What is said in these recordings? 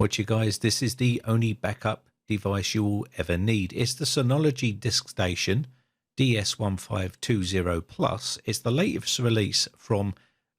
Watch you guys, this is the only backup device you will ever need. It's the Synology DiskStation DS1520 Plus. It's the latest release from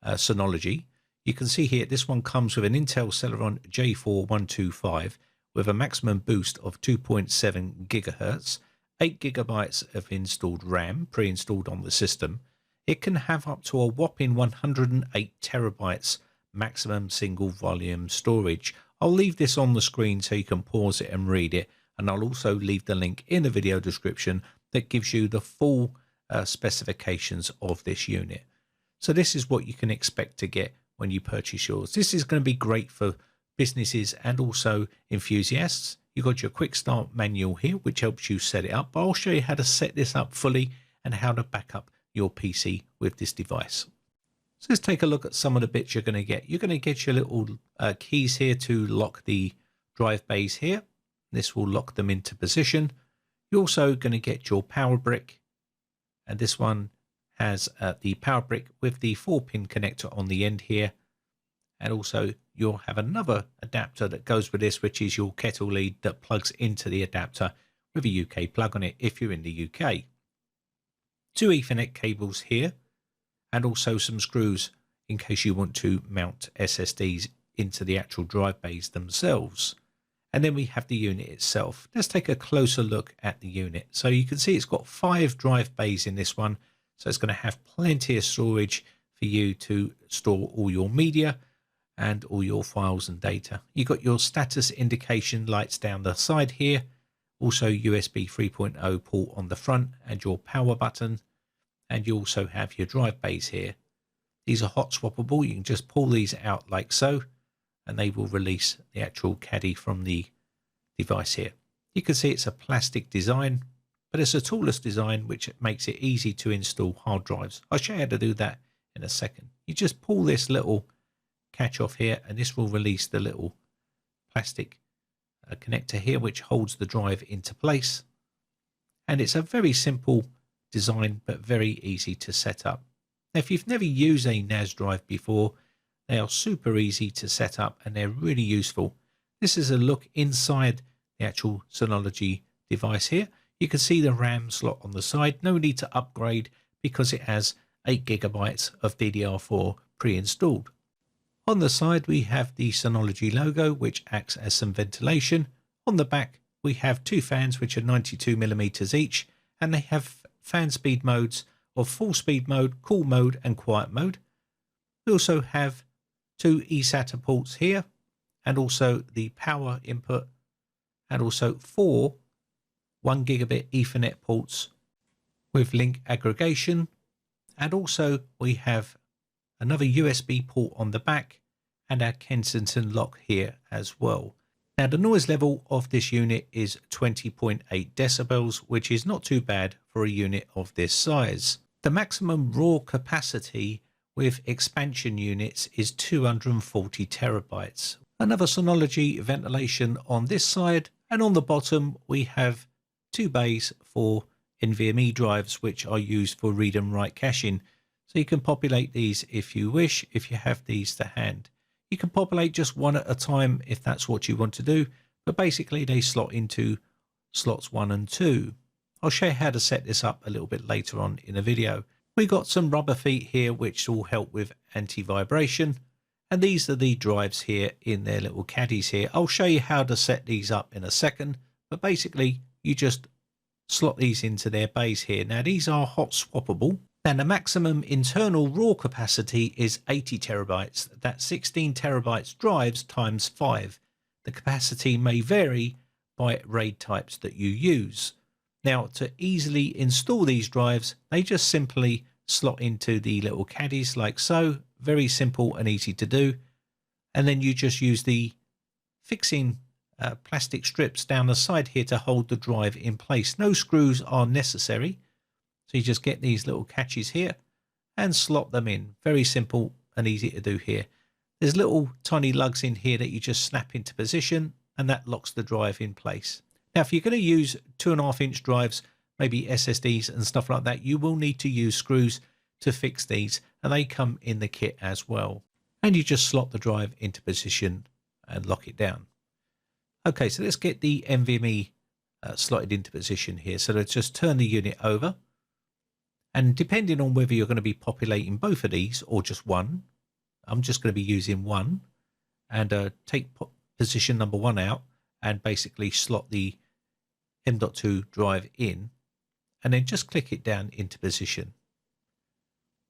Synology. You can see here, this one comes with an Intel Celeron J4125 with a maximum boost of 2.7 gigahertz, 8 gigabytes of installed RAM pre-installed on the system. It can have up to a whopping 108 terabytes maximum single volume storage. I'll leave this on the screen so you can pause it and read it, and I'll also leave the link in the video description that gives you the full specifications of this unit. So this is what you can expect to get when you purchase yours. This is going to be great for businesses and also enthusiasts. You've got your quick start manual here, which helps you set it up, but I'll show you how to set this up fully and how to back up your PC with this device. So let's take a look at some of the bits you're going to get. You're going to get your little keys here to lock the drive bays here. This will lock them into position. You're also going to get your power brick, and this one has the power brick with the 4-pin connector on the end here. And also you'll have another adapter that goes with this, which is your kettle lead that plugs into the adapter with a UK plug on it if you're in the UK. 2 Ethernet cables here, and also some screws in case you want to mount SSDs into the actual drive bays themselves. And then we have the unit itself. Let's take a closer look at the unit. So you can see it's got 5 drive bays in this one. So it's going to have plenty of storage for you to store all your media and all your files and data. You've got your status indication lights down the side here. Also USB 3.0 port on the front and your power button. And you also have your drive bays here. These are hot swappable. You can just pull these out like so, and they will release the actual caddy from the device here. You can see it's a plastic design, but it's a toolless design, which makes it easy to install hard drives. I'll show you how to do that in a second. You just pull this little catch off here, and this will release the little plastic connector here, which holds the drive into place. And it's a very simple design, but very easy to set up. Now, if you've never used a NAS drive before, they are super easy to set up and they're really useful. This is a look inside the actual Synology device here. You can see the RAM slot on the side. No need to upgrade because it has 8 gigabytes of DDR4 pre-installed. On the side, we have the Synology logo, which acts as some ventilation. On the back, we have 2 fans, which are 92 millimeters each, and they have fan speed modes of full speed mode, cool mode and quiet mode. We also have 2 eSATA ports here, and also the power input, and also 4 1 gigabit Ethernet ports with link aggregation. And also we have another USB port on the back and our Kensington lock here as well. Now, the noise level of this unit is 20.8 decibels, which is not too bad for a unit of this size. The maximum raw capacity with expansion units is 240 terabytes. Another Synology ventilation on this side, and on the bottom we have 2 bays for NVMe drives, which are used for read and write caching. So you can populate these if you wish, if you have these to hand. You can populate just one at a time if that's what you want to do, but basically they slot into slots 1 and 2. I'll show you how to set this up a little bit later on in the video. We got some rubber feet here which will help with anti-vibration, and these are the drives here in their little caddies here. I'll show you how to set these up in a second, but basically you just slot these into their bays here. Now, these are hot swappable. And the maximum internal raw capacity is 80 terabytes. That's 16 terabytes drives times 5. The capacity may vary by RAID types that you use. Now, to easily install these drives, they just simply slot into the little caddies like so. Very simple and easy to do. And then you just use the fixing plastic strips down the side here to hold the drive in place. No screws are necessary. So you just get these little catches here and slot them in. Very simple and easy to do here. There's little tiny lugs in here that you just snap into position, and that locks the drive in place. Now, if you're going to use 2.5-inch drives, maybe SSDs and stuff like that, you will need to use screws to fix these, and they come in the kit as well. And you just slot the drive into position and lock it down. Okay, so let's get the NVMe slotted into position here. So let's just turn the unit over. And depending on whether you're going to be populating both of these or just one, I'm just going to be using one, and take position number 1 out and basically slot the M.2 drive in, and then just click it down into position.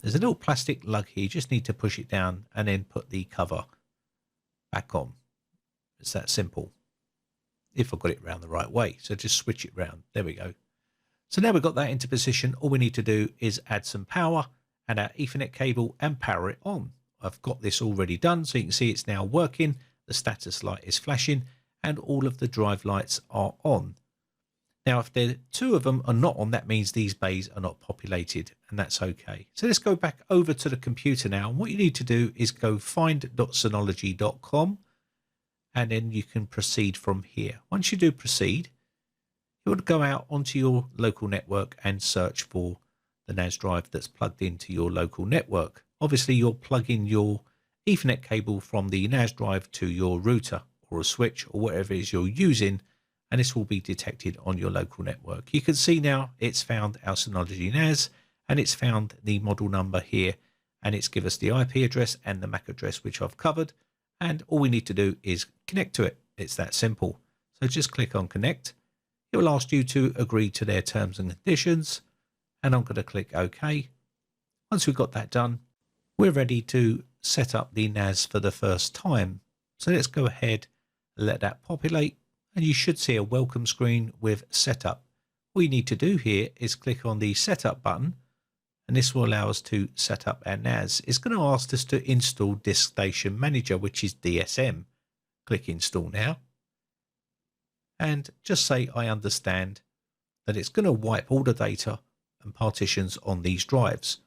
There's a little plastic lug here. You just need to push it down and then put the cover back on. It's that simple. If I got it round the right way. So just switch it round. There we go. So now we've got that into position. All we need to do is add some power and our Ethernet cable and power it on. I've got this already done, so you can see it's now working. The status light is flashing and all of the drive lights are on. Now, if the two of them are not on, that means these bays are not populated, and that's okay. So let's go back over to the computer now. And what you need to do is go find.synology.com, and then you can proceed from here. Once you do proceed, you want to go out onto your local network and search for the NAS drive that's plugged into your local network. Obviously, you'll plug in your Ethernet cable from the NAS drive to your router or a switch or whatever it is you're using, and this will be detected on your local network. You can see now it's found our Synology NAS, and it's found the model number here, and it's given us the IP address and the MAC address, which I've covered, and all we need to do is connect to it. It's that simple. So just click on connect. It will ask you to agree to their terms and conditions, and I'm going to click OK. Once we've got that done, we're ready to set up the NAS for the first time. So let's go ahead and let that populate, and you should see a welcome screen with setup. All you need to do here is click on the setup button, and this will allow us to set up our NAS. It's going to ask us to install DiskStation Manager, which is DSM. Click install now, and just say I understand that it's going to wipe all the data and partitions on these drives.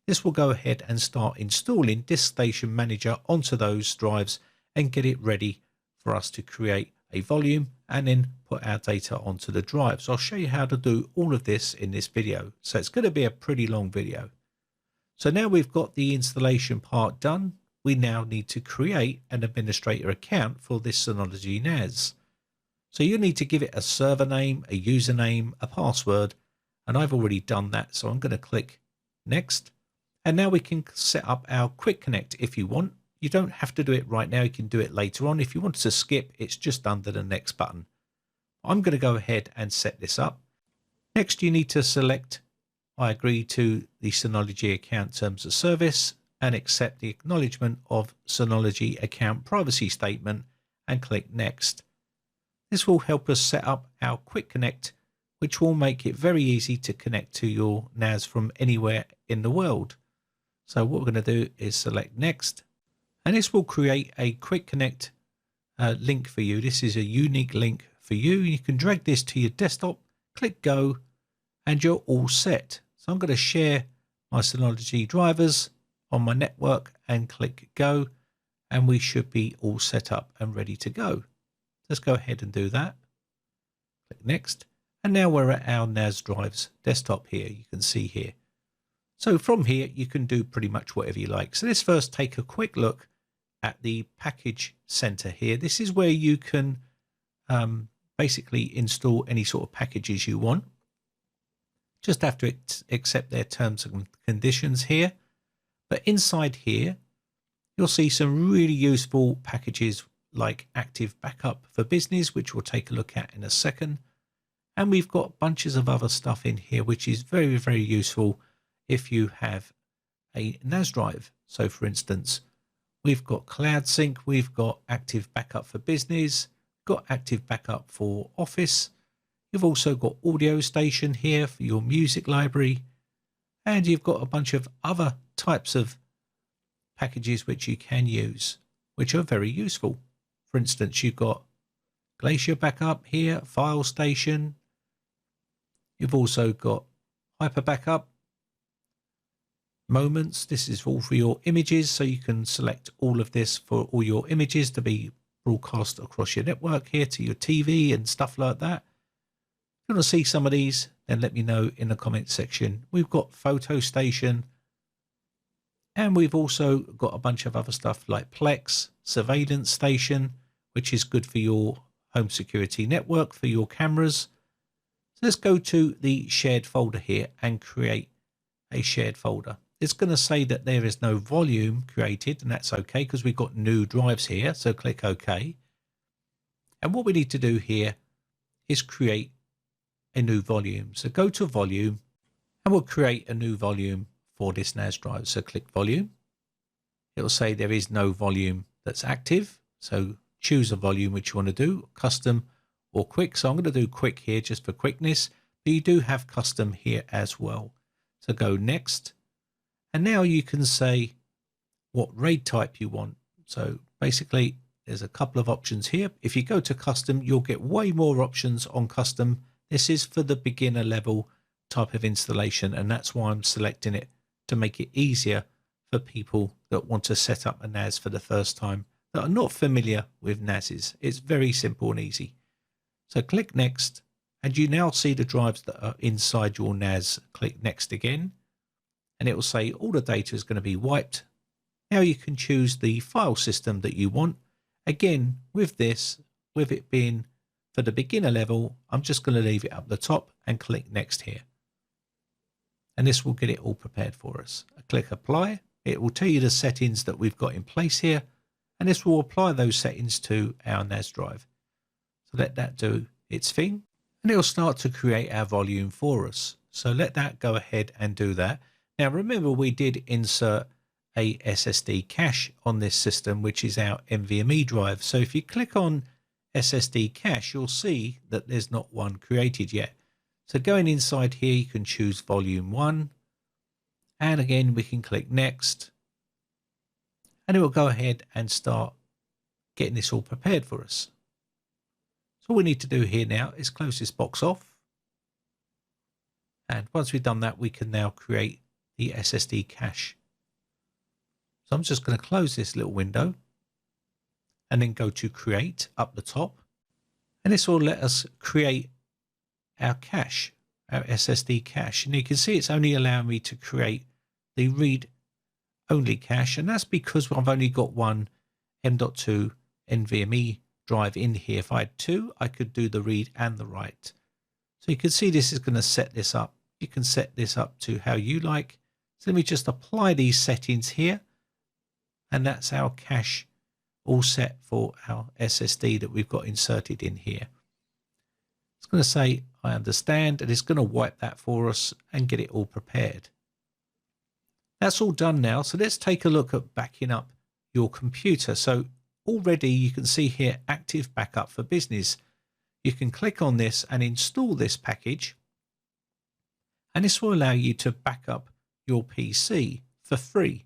This will go ahead and start installing DiskStation Manager onto those drives and get it ready for us to create a volume and then put our data onto the drives. I'll show you how to do all of this in this video. So it's going to be a pretty long video. So now we've got the installation part done, we now need to create an administrator account for this Synology NAS. So you need to give it a server name, a username, a password, and I've already done that. So I'm going to click next. And now we can set up our quick connect if you want. You don't have to do it right now. You can do it later on. If you want to skip, it's just under the next button. I'm going to go ahead and set this up. Next, you need to select I agree to the Synology account terms of service and accept the acknowledgement of Synology account privacy statement and click next. This will help us set up our quick connect, which will make it very easy to connect to your NAS from anywhere in the world. So what we're going to do is select next, and this will create a quick connect link for you. This is a unique link for you. You can drag this to your desktop, click go, and you're all set. So I'm going to share my Synology drivers on my network and click go, and we should be all set up and ready to go. Let's go ahead and do that. Click next. And now we're at our NAS drives desktop here. You can see here. So from here, you can do pretty much whatever you like. So let's first take a quick look at the package center here. This is where you can basically install any sort of packages you want. Just have to accept their terms and conditions here. But inside here, you'll see some really useful packages like Active Backup for Business, which we'll take a look at in a second. And we've got bunches of other stuff in here, which is very, very useful if you have a NAS drive. So for instance, we've got Cloud Sync, we've got Active Backup for Business, got Active Backup for Office. You've also got Audio Station here for your music library. And you've got a bunch of other types of packages which you can use, which are very useful. For instance, you've got Glacier Backup here, File Station. You've also got Hyper Backup, Moments. This is all for your images, so you can select all of this for all your images to be broadcast across your network here to your TV and stuff like that. If you want to see some of these, then let me know in the comment section. We've got Photo Station, and we've also got a bunch of other stuff like Plex, Surveillance Station, which is good for your home security network for your cameras. So let's go to the shared folder here and create a shared folder. It's going to say that there is no volume created, and that's okay because we've got new drives here. So click OK. And what we need to do here is create a new volume. So go to volume and we'll create a new volume for this NAS drive. So click volume. It'll say there is no volume that's active. So choose a volume which you want to do, custom or quick. So I'm going to do quick here just for quickness, but you do have custom here as well. So go next. And now you can say what RAID type you want. So basically there's a couple of options here. If you go to custom, you'll get way more options on custom. This is for the beginner level type of installation, and that's why I'm selecting it to make it easier for people that want to set up a NAS for the first time that are not familiar with NASs. It's very simple and easy. So click next, and you now see the drives that are inside your NAS. Click next again, and it will say all the data is going to be wiped. Now you can choose the file system that you want. Again, with this, with it being for the beginner level, I'm just going to leave it up the top and click next here. And this will get it all prepared for us. I click apply. It will tell you the settings that we've got in place here, and this will apply those settings to our NAS drive. So let that do its thing, and it'll start to create our volume for us. So let that go ahead and do that. Now remember, we did insert a SSD cache on this system, which is our NVMe drive. So if you click on SSD cache, you'll see that there's not one created yet. So going inside here, you can choose volume 1, and again we can click next, and it will go ahead and start getting this all prepared for us. So all we need to do here now is close this box off, and once we've done that, we can now create the SSD cache. So I'm just going to close this little window and then go to create up the top, and this will let us create our cache, our SSD cache. And you can see it's only allowing me to create the read only cache, and that's because I've only got one M.2 NVMe drive in here. If I had two, I could do the read and the write. So you can see this is going to set this up. You can set this up to how you like. So let me just apply these settings here, and that's our cache all set for our SSD that we've got inserted in here. It's going to say I understand, and it's going to wipe that for us and get it all prepared. That's all done now. So let's take a look at backing up your computer. So already you can see here active backup for business. You can click on this and install this package, and this will allow you to back up your PC for free.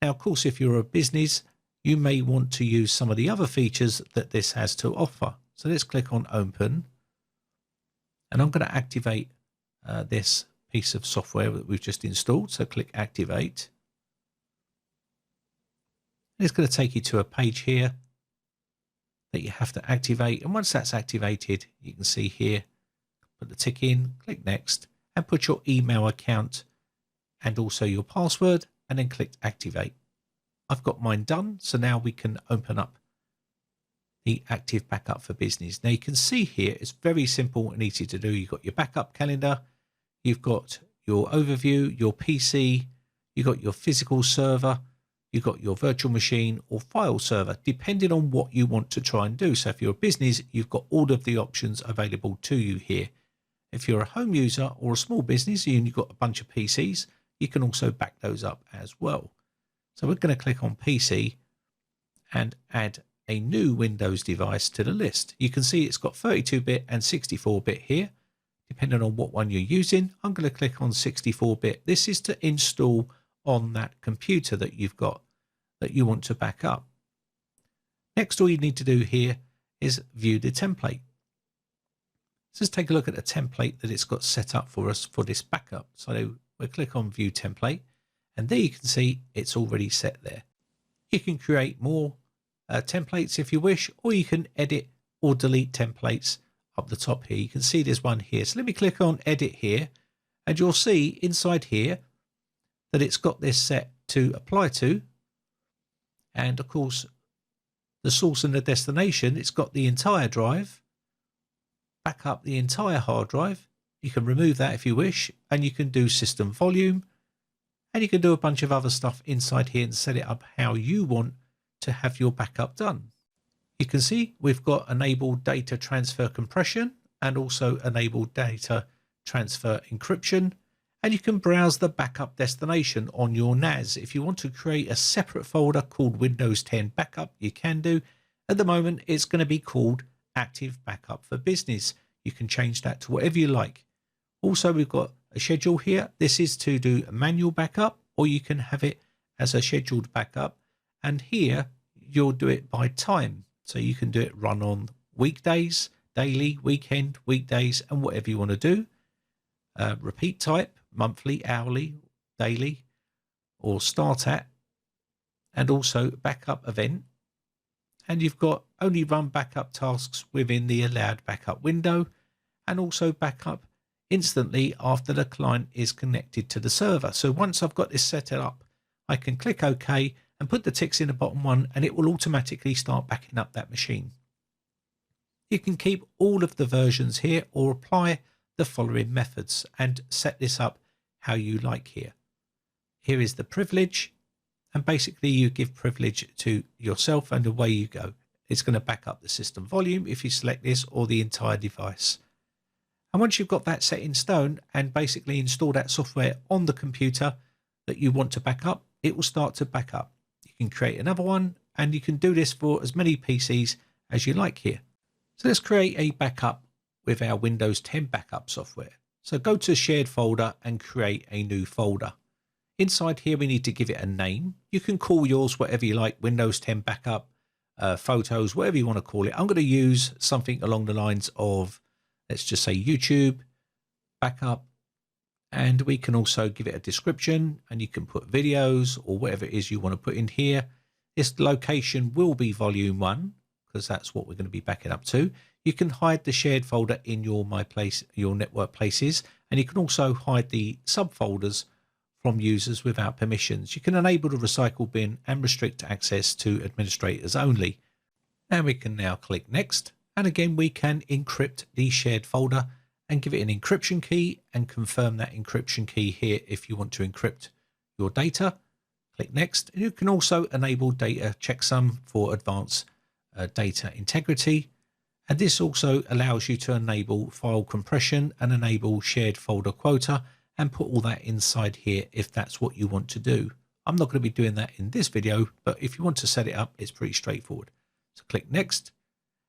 Now, of course, if you're a business, you may want to use some of the other features that this has to offer. So let's click on open, and I'm going to activate this piece of software that we've just installed. So click activate. And it's going to take you to a page here that you have to activate. And once that's activated, you can see here, put the tick in, click next, and put your email account and also your password, and then click activate. I've got mine done. So now we can open up the active backup for business. Now you can see here, it's very simple and easy to do. You've got your backup calendar, you've got your overview, your PC, you've got your physical server, you've got your virtual machine or file server, depending on what you want to try and do. So if you're a business, you've got all of the options available to you here. If you're a home user or a small business and you've got a bunch of PCs, you can also back those up as well. So we're going to click on PC and add a new Windows device to the list. You can see it's got 32-bit and 64-bit here, depending on what one you're using. I'm going to click on 64-bit. This is to install on that computer that you've got that you want to back up. Next, all you need to do here is view the template. So let's take a look at the template that it's got set up for us for this backup. So we'll click on view template, and there you can see it's already set there. You can create more templates if you wish, or you can edit or delete templates up the top here. You can see there's one here. So let me click on edit here, and you'll see inside here that it's got this set to apply to. And of course, the source and the destination, it's got the entire drive, back up the entire hard drive. You can remove that if you wish, and you can do system volume, and you can do a bunch of other stuff inside here and set it up how you want to have your backup done. You can see we've got enabled data transfer compression and also enabled data transfer encryption. And you can browse the backup destination on your NAS. If you want to create a separate folder called Windows 10 Backup, you can do. At the moment, it's going to be called Active Backup for Business. You can change that to whatever you like. Also, we've got a schedule here. This is to do a manual backup, or you can have it as a scheduled backup. And here, you'll do it by time. So you can do it run on weekdays, daily, weekend, weekdays, and whatever you want to do. Repeat type, monthly, hourly, daily, or start at, and also backup event. And you've got only run backup tasks within the allowed backup window, and also backup instantly after the client is connected to the server. So once I've got this set up, I can click OK and put the ticks in the bottom one, and it will automatically start backing up that machine. You can keep all of the versions here or apply the following methods and set this up how you like here. Here is the privilege, and basically you give privilege to yourself and away you go. It's going to back up the system volume if you select this, or the entire device. And once you've got that set in stone and basically install that software on the computer that you want to back up, it will start to back up. You can create another one, and you can do this for as many PCs as you like here. So let's create a backup with our Windows 10 backup software. So go to shared folder and create a new folder. Inside here, we need to give it a name. You can call yours whatever you like, Windows 10 backup, photos, whatever you want to call it. I'm going to use something along the lines of, let's just say YouTube backup. And we can also give it a description, and you can put videos or whatever it is you want to put in here. This location will be volume 1 because that's what we're going to be backing up to. You can hide the shared folder in your your network places, and you can also hide the subfolders from users without permissions. You can enable the recycle bin and restrict access to administrators only. And we can now click next. And again, we can encrypt the shared folder and give it an encryption key and confirm that encryption key here if you want to encrypt your data. Click next. And you can also enable data checksum for advanced data integrity. And this also allows you to enable file compression and enable shared folder quota and put all that inside here if that's what you want to do. I'm not going to be doing that in this video, but if you want to set it up, it's pretty straightforward. So click next.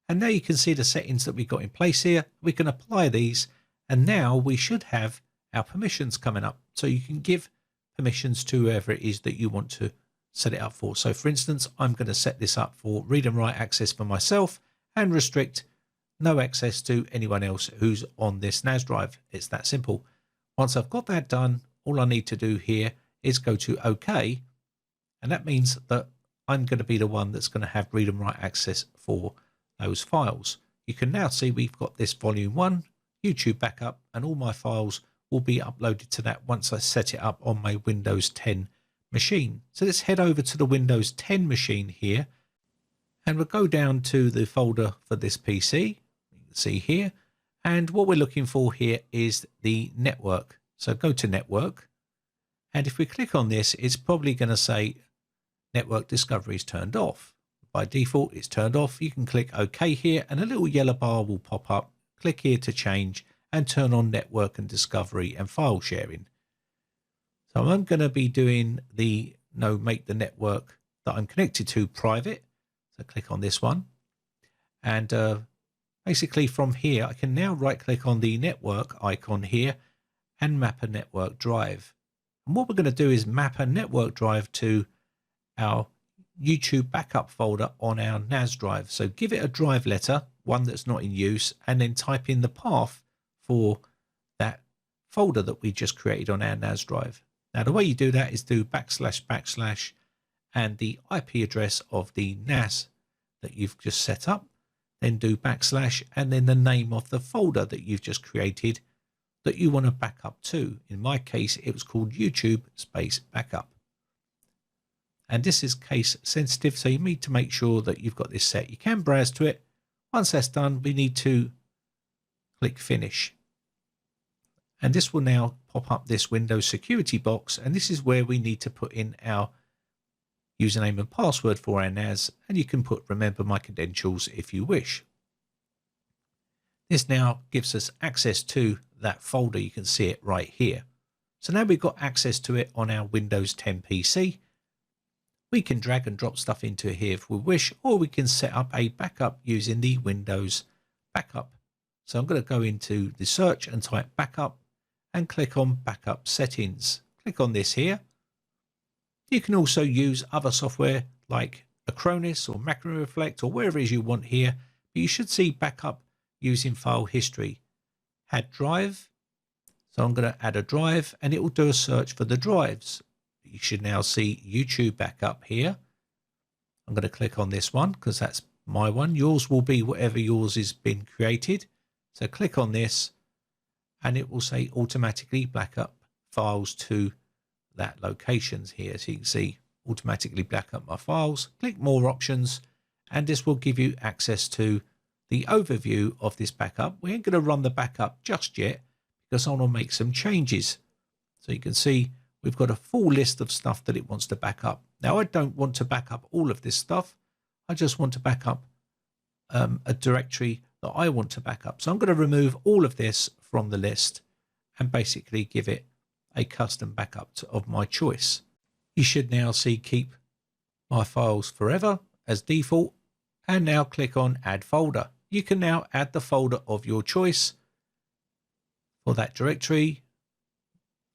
And now you can see the settings that we got in place here. We can apply these, and now we should have our permissions coming up. So you can give permissions to whoever it is that you want to set it up for. So for instance, I'm going to set this up for read and write access for myself and restrict no access to anyone else who's on this NAS drive. It's that simple. Once I've got that done, all I need to do here is go to OK. And that means that I'm going to be the one that's going to have read and write access for those files. You can now see we've got this volume 1 YouTube backup, and all my files will be uploaded to that once I set it up on my Windows 10 machine. So let's head over to the Windows 10 machine here, and we'll go down to the folder for this PC. You can see here, and what we're looking for here is the network. So go to network, and if we click on this, it's probably going to say network discovery is turned off. By default, it's turned off. You can click OK here, and a little yellow bar will pop up. Click here to change and turn on network and discovery and file sharing. So I'm going to be doing make the network that I'm connected to private. So click on this one. And basically from here, I can now right click on the network icon here and map a network drive. And what we're going to do is map a network drive to our YouTube backup folder on our NAS drive. So give it a drive letter, one that's not in use, and then type in the path for that folder that we just created on our NAS drive. Now the way you do that is do / / and the IP address of the NAS that you've just set up, then do / and then the name of the folder that you've just created that you want to back up to. In my case, it was called YouTube space backup. And this is case sensitive, so you need to make sure that you've got this set. You can browse to it. Once that's done, we need to click finish. And this will now pop up this Windows security box, and this is where we need to put in our username and password for our NAS, and you can put remember my credentials if you wish. This now gives us access to that folder. You can see it right here. So now we've got access to it on our Windows 10 PC. We can drag and drop stuff into here if we wish, or we can set up a backup using the Windows backup. So I'm going to go into the search and type backup and click on backup settings. Click on this here. You can also use other software like Acronis or Macro Reflect or wherever it is you want here, but you should see backup using file history. Add drive. So I'm going to add a drive and it will do a search for the drives. You should now see YouTube backup here. I'm going to click on this one because that's my one. Yours will be whatever yours has been created. So click on this and it will say automatically backup files to that locations here. So you can see automatically back up my files. Click more options and this will give you access to the overview of this backup. We ain't going to run the backup just yet because I want to make some changes. So you can see we've got a full list of stuff that it wants to back up. Now I don't want to back up all of this stuff. I just want to back up a directory that I want to back up. So I'm going to remove all of this from the list and basically give it a custom backup of my choice. You should now see keep my files forever as default and now click on add folder. You can now add the folder of your choice for that directory.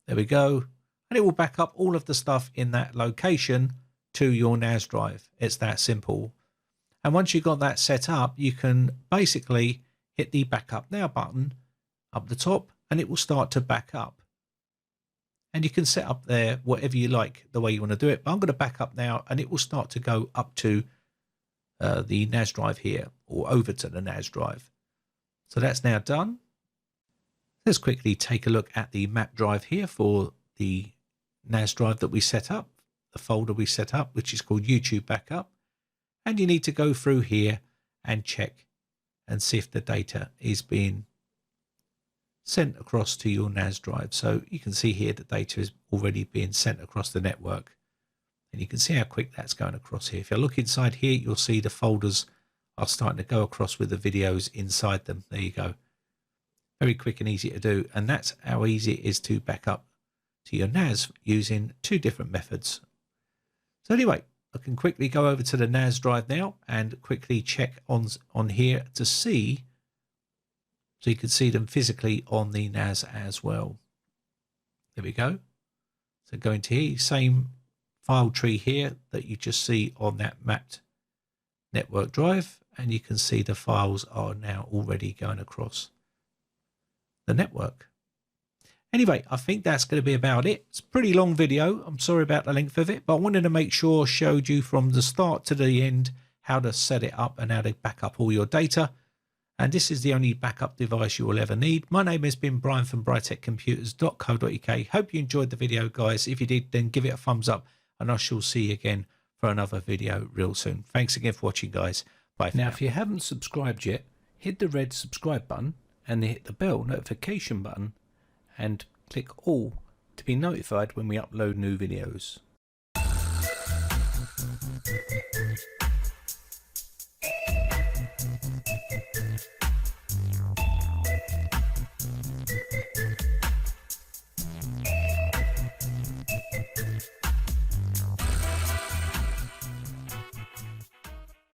There we go. And it will back up all of the stuff in that location to your NAS drive. It's that simple. And once you've got that set up, you can basically hit the backup now button up the top and it will start to back up. And you can set up there whatever you like, the way you want to do it. But I'm going to back up now and it will start to go up to the NAS drive here or over to the NAS drive. So that's now done. Let's quickly take a look at the map drive here for the NAS drive that we set up, the folder we set up, which is called YouTube Backup. And you need to go through here and check and see if the data is being sent across to your NAS drive. So you can see here the data is already being sent across the network. And you can see how quick that's going across here. If you look inside here, you'll see the folders are starting to go across with the videos inside them. There you go. Very quick and easy to do. And that's how easy it is to back up to your NAS using two different methods. So anyway, I can quickly go over to the NAS drive now and quickly check on here to see. So you can see them physically on the NAS as well. There we go. So going to here, same file tree here that you just see on that mapped network drive. And you can see the files are now already going across the network. Anyway, I think that's going to be about it. It's a pretty long video. I'm sorry about the length of it, but I wanted to make sure I showed you from the start to the end how to set it up and how to back up all your data. And this is the only backup device you will ever need. My name has been Brian from briteccomputers.co.uk. Hope you enjoyed the video, guys. If you did, then give it a thumbs up and I shall see you again for another video real soon. Thanks again for watching, guys. Bye for now. If you haven't subscribed yet, hit the red subscribe button and then hit the bell notification button and click all to be notified when we upload new videos.